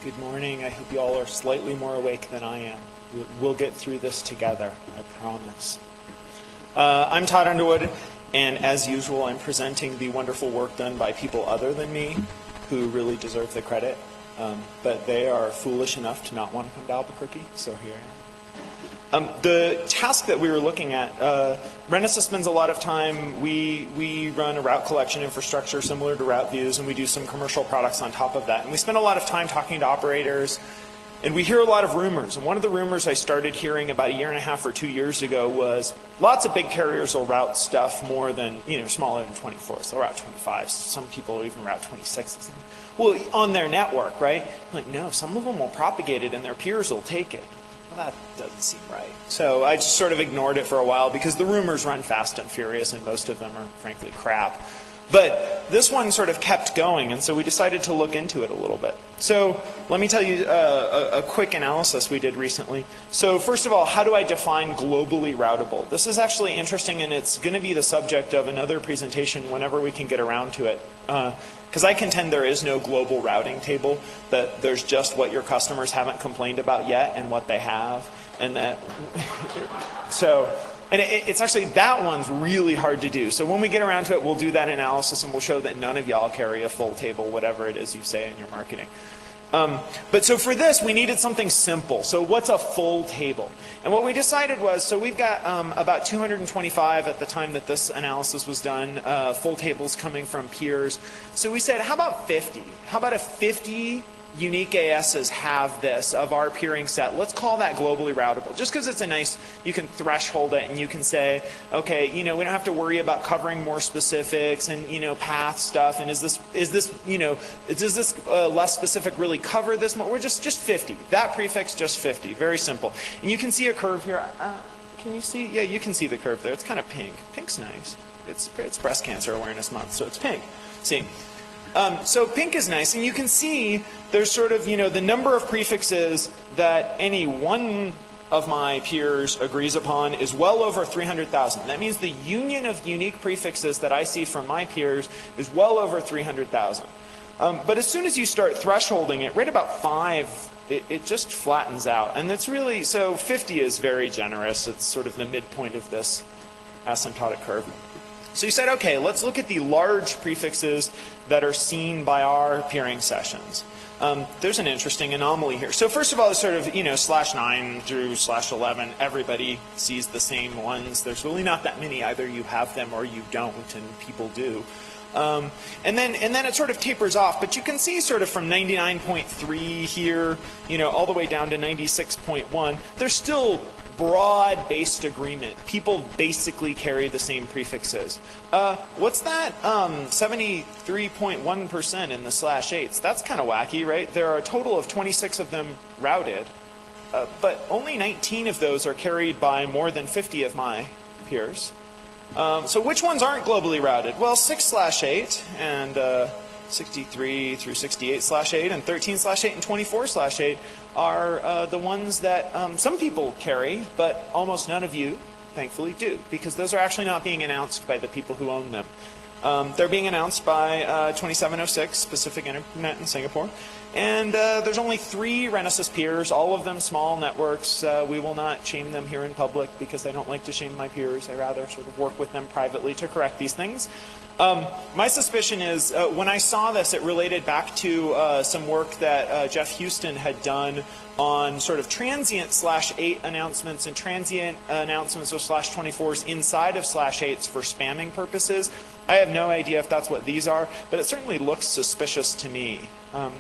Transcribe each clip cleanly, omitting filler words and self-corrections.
Good morning. I hope you all are slightly more awake than I am. We'll get through this together, I promise. I'm Todd Underwood, and as usual, I'm presenting the wonderful work done by people other than me who really deserve the credit. But they are foolish enough to not want to come to Albuquerque, so here I am. The task that we were looking at, Renesas spends a lot of time, we run a route collection infrastructure similar to route views, and we do some commercial products on top of that. And we spend a lot of time talking to operators, and we hear a lot of rumors. And one of the rumors I started hearing about 1.5 years or 2 years ago was lots of big carriers will route stuff more than, smaller than 24. So they'll route 25. Some people will even route 26. Well, on their network, right? I'm like, no, some of them will propagate it and their peers will take it. That doesn't seem right. So I just sort of ignored it for a while because the rumors run fast and furious and most of them are frankly crap. But this one sort of kept going, and so we decided to look into it a little bit. So let me tell you a quick analysis we did recently. So first of all, how do I define globally routable? This is actually interesting, and it's going to be the subject of another presentation whenever we can get around to it. Because I contend there is no global routing table, that there's just what your customers haven't complained about yet and what they have. And that, and it's actually, that one's really hard to do. So when we get around to it, we'll do that analysis and we'll show that none of y'all carry a full table, whatever it is you say in your marketing. But so for this, we needed something simple. So what's a full table? And what we decided was, so we've got about 225 at the time that this analysis was done, full tables coming from peers. So we said, how about 50? How about if 50 unique ASs have this of our peering set? Let's call that globally routable. Just because it's a nice, you can threshold it and you can say, okay, we don't have to worry about covering more specifics and path stuff. And is this less specific really cover this more? We're just 50. That prefix just 50. Very simple. And you can see a curve here. Can you see? Yeah, you can see the curve there. It's kind of pink. Pink's nice. It's Breast Cancer Awareness Month, so it's pink. See. So pink is nice, and you can see there's sort of, the number of prefixes that any one of my peers agrees upon is well over 300,000. That means the union of unique prefixes that I see from my peers is well over 300,000. But as soon as you start thresholding it, right about 5, it just flattens out. And it's really, so 50 is very generous. It's sort of the midpoint of this asymptotic curve. So you said, okay, let's look at the large prefixes that are seen by our peering sessions. There's an interesting anomaly here. So first of all, it's sort of, /9 through /11, everybody sees the same ones. There's really not that many. Either you have them or you don't, and people do. And then it sort of tapers off, but you can see sort of from 99.3 here, all the way down to 96.1, there's still broad-based agreement. People basically carry the same prefixes. What's that? 73.1% in the /8s. That's kind of wacky, right? There are a total of 26 of them routed, but only 19 of those are carried by more than 50 of my peers. So which ones aren't globally routed? Well, 6/8 and 63 through 68/8 and 13/8 and 24/8 are the ones that some people carry, but almost none of you, thankfully, do, because those are actually not being announced by the people who own them. They're being announced by 2706, Pacific Internet in Singapore, and there's only 3 Renesas peers, all of them small networks. We will not shame them here in public because I don't like to shame my peers. I rather sort of work with them privately to correct these things. My suspicion is when I saw this, it related back to some work that Jeff Houston had done on sort of transient /8 announcements and transient announcements of /24s inside of /8s for spamming purposes. I have no idea if that's what these are, but it certainly looks suspicious to me.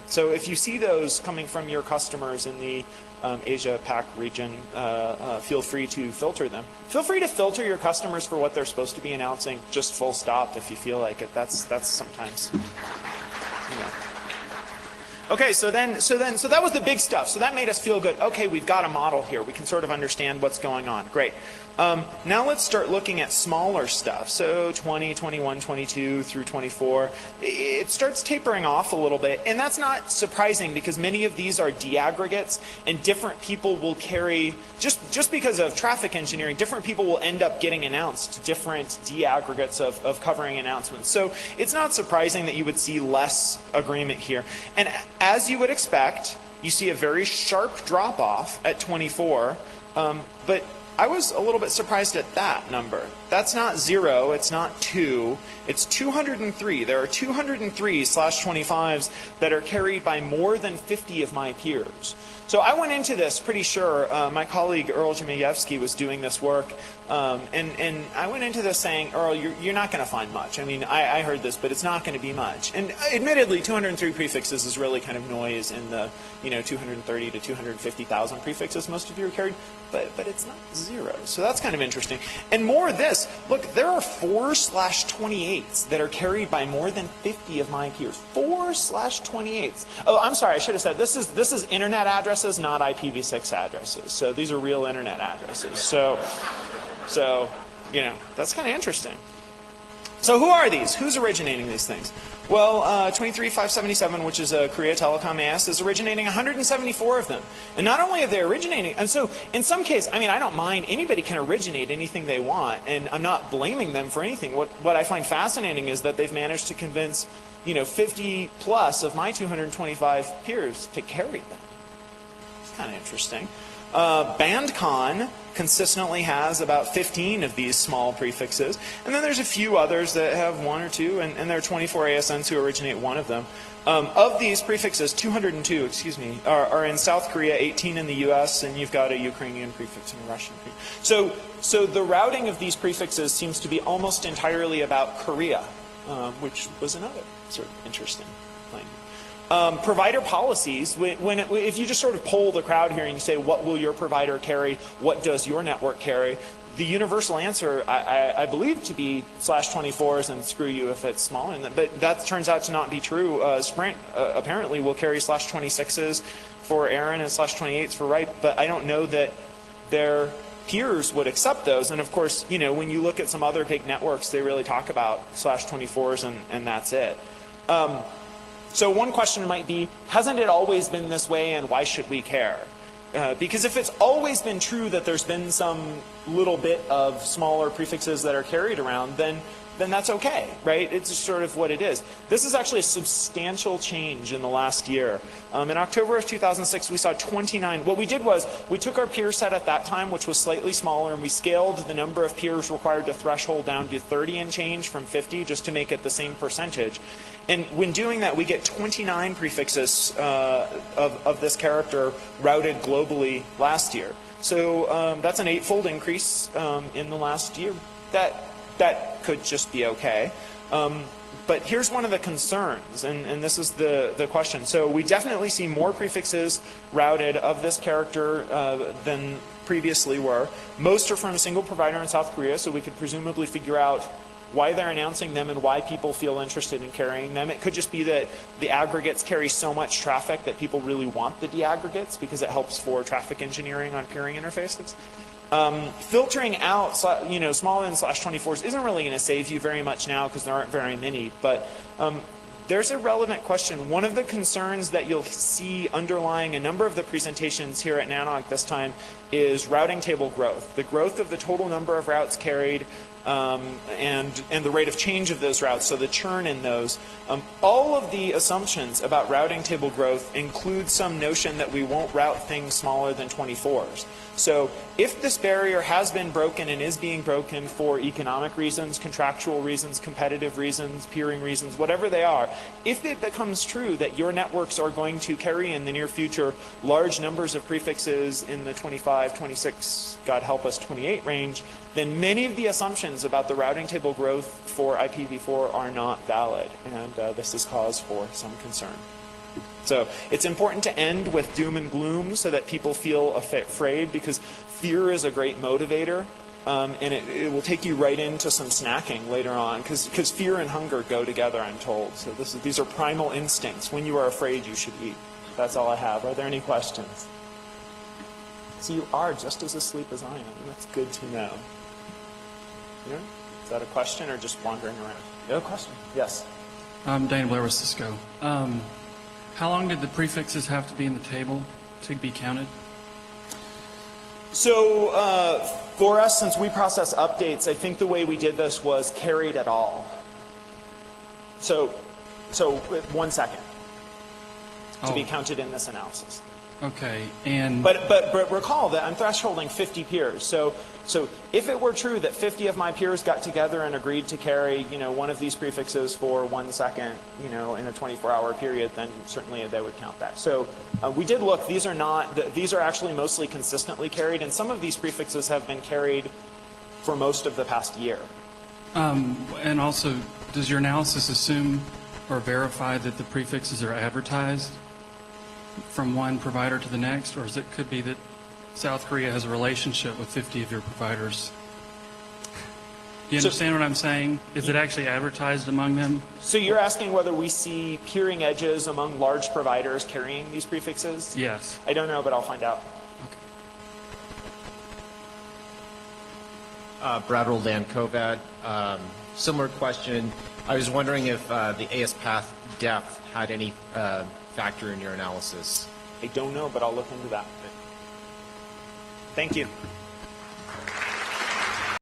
So if you see those coming from your customers in the Asia-Pac region, feel free to filter them. Feel free to filter your customers for what they're supposed to be announcing, just full stop if you feel like it. That's sometimes, Okay, so that was the big stuff. So that made us feel good. Okay, we've got a model here. We can sort of understand what's going on. Great. Now let's start looking at smaller stuff. So 20, 21, 22 through 24. It starts tapering off a little bit. And that's not surprising because many of these are de-aggregates and different people will carry, just because of traffic engineering, different people will end up getting announced different de-aggregates of covering announcements. So it's not surprising that you would see less agreement here. And as you would expect, you see a very sharp drop off at 24, but I was a little bit surprised at that number. That's not 0, it's not 2, it's 203. There are 203/25s that are carried by more than 50 of my peers. So I went into this pretty sure, my colleague Earl Jamiejewski was doing this work, and I went into this saying, Earl, you're not going to find much. I mean, I heard this, but it's not going to be much. And admittedly, 203 prefixes is really kind of noise in the 230 to 250,000 prefixes most of you are carried, but it's not 0. So that's kind of interesting. And more of this, look, there are 4/28s that are carried by more than 50 of my peers. 4/28s. Oh, I'm sorry, I should have said this is internet addresses, not IPv6 addresses. So these are real internet addresses. So that's kind of interesting. So who are these? Who's originating these things? Well, 23577, which is a Korea Telecom AS, is originating 174 of them. And not only are they originating, and so in some case, I mean, I don't mind. Anybody can originate anything they want, and I'm not blaming them for anything. What I find fascinating is that they've managed to convince 50 plus of my 225 peers to carry them. It's kind of interesting. BandCon consistently has about 15 of these small prefixes, and then there's a few others that have 1 or 2, and there are 24 ASNs who originate one of them. Of these prefixes, 202, are in South Korea, 18 in the US, and you've got a Ukrainian prefix and a Russian prefix. So the routing of these prefixes seems to be almost entirely about Korea, which was another sort of interesting thing. Provider policies, if you just sort of poll the crowd here and you say, what will your provider carry, what does your network carry, the universal answer, I believe to be /24s and screw you if it's smaller, but that turns out to not be true. Sprint apparently will carry /26s for Aaron and /28s for Ripe, but I don't know that their peers would accept those. And of course, when you look at some other big networks, they really talk about /24s and that's it. So one question might be, hasn't it always been this way, and why should we care? Because if it's always been true that there's been some little bit of smaller prefixes that are carried around, then that's okay, right? It's just sort of what it is. This is actually a substantial change in the last year. In October of 2006, we saw 29. What we did was we took our peer set at that time, which was slightly smaller, and we scaled the number of peers required to threshold down to 30 and change from 50, just to make it the same percentage. And when doing that, we get 29 prefixes of this character routed globally last year. So that's an 8-fold increase in the last year. That could just be okay. But here's one of the concerns, and this is the question. So we definitely see more prefixes routed of this character than previously were. Most are from a single provider in South Korea, so we could presumably figure out why they're announcing them and why people feel interested in carrying them. It could just be that the aggregates carry so much traffic that people really want the deaggregates because it helps for traffic engineering on peering interfaces. Filtering out, small n /24s isn't really going to save you very much now because there aren't very many, but there's a relevant question. One of the concerns that you'll see underlying a number of the presentations here at NANOG this time is routing table growth. The growth of the total number of routes carried and the rate of change of those routes, so the churn in those. All of the assumptions about routing table growth include some notion that we won't route things smaller than 24s. So if this barrier has been broken and is being broken for economic reasons, contractual reasons, competitive reasons, peering reasons, whatever they are, if it becomes true that your networks are going to carry in the near future large numbers of prefixes in the 25, 26, God help us, 28 range, then many of the assumptions about the routing table growth for IPv4 are not valid, and this is cause for some concern. So it's important to end with doom and gloom so that people feel afraid, because fear is a great motivator, and it will take you right into some snacking later on, because fear and hunger go together, I'm told. So these are primal instincts. When you are afraid, you should eat. That's all I have. Are there any questions? So you are just as asleep as I am. That's good to know. Yeah? Is that a question or just wandering around? No question? Yes. I'm Dan Blair with Cisco. How long did the prefixes have to be in the table to be counted? So for us, since we process updates, I think the way we did this was carried at all. So 1 second. to be Oh. counted in this analysis. Okay, and But recall that I'm thresholding 50 peers. So if it were true that 50 of my peers got together and agreed to carry, one of these prefixes for 1 second, in a 24-hour period, then certainly they would count that. So we did look. These are actually mostly consistently carried, and some of these prefixes have been carried for most of the past year. and also, does your analysis assume or verify that the prefixes are advertised from one provider to the next, or could be that South Korea has a relationship with 50 of your providers? Do you understand what I'm saying? Is it actually advertised among them? So you're asking whether we see peering edges among large providers carrying these prefixes? Yes. I don't know, but I'll find out. Brad Roldan, COVAD. Similar question. I was wondering if the AS path depth had any factor in your analysis. I don't know, but I'll look into that. Thank you.